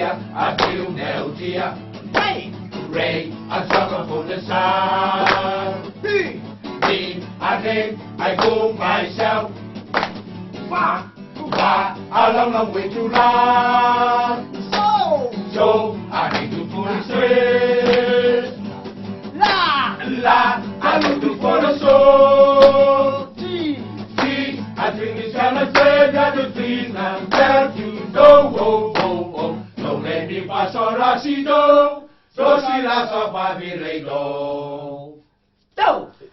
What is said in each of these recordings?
dear, I feel no dear. Rain, I suffer for the sun. Me, I think I go myself. Far, a long, long way to run. So I need to pull it straight. La, I need to follow so. I drink this kind of straight at the trees and tell you no, don't let me pass on Rasido. So si la sopa virredo.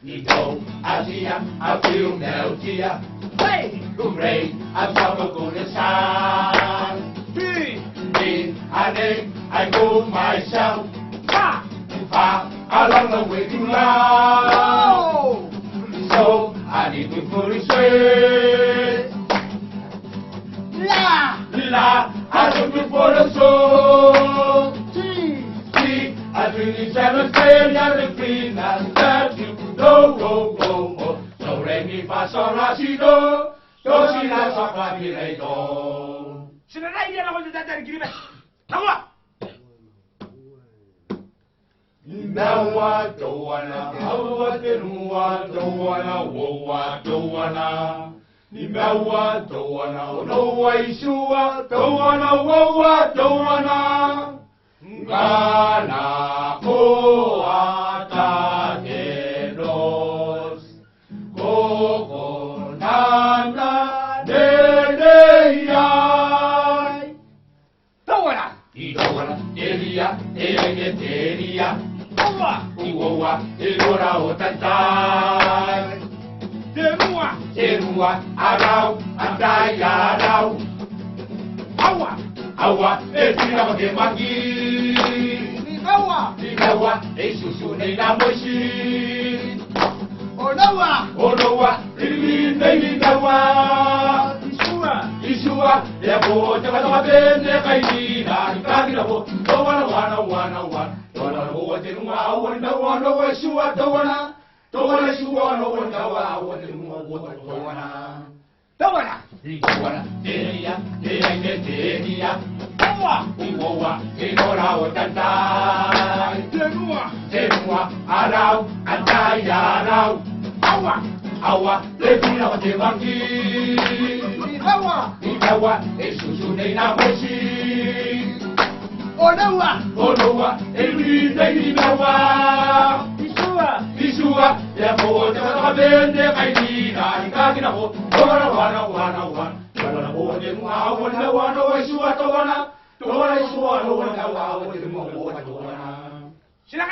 Nito, Asia, I feel no tear. Rain, I'm summer good as sun. Me, I think I go myself. Far, along the way to love. So I need to pull it straight. La, I need to pull it so. I drink the seven straight and the green and that you go. So let me pass on Rasido. So si la sopa virredo. Sinanay yan ako dyan dyan gilime. Nawa! Nawa doana, awa tenua doana, woa doana. Nimewa doana, noa isua doana, woa doana. Gana ko atakeros, koko nana dedeyai. Tawana! Idowana, delia, delia. Tawa! Iwowa, ilora otatai. Terua, arau, andai arau. Awa, tira make maki. Nikawa, susu nei na moshi. Onowa, ilmi nei nikawa. Isua, lebo, teka bene kaina, nikakira bo. Wana. Wana ho tenua, wana isua, wana isua, wana. Tawana! Iguana, delia. Tawa! Iwowa, ilora otatai. Terua, arau, andai arau. Awa, lefina make maki. Nikawa, susu nei na moshi. Onowa, ilmi nei nikawa. Isua, lebo, teka bene kaina, nikakira bo. Wana ho tenua, wana isua, wana isua, wana.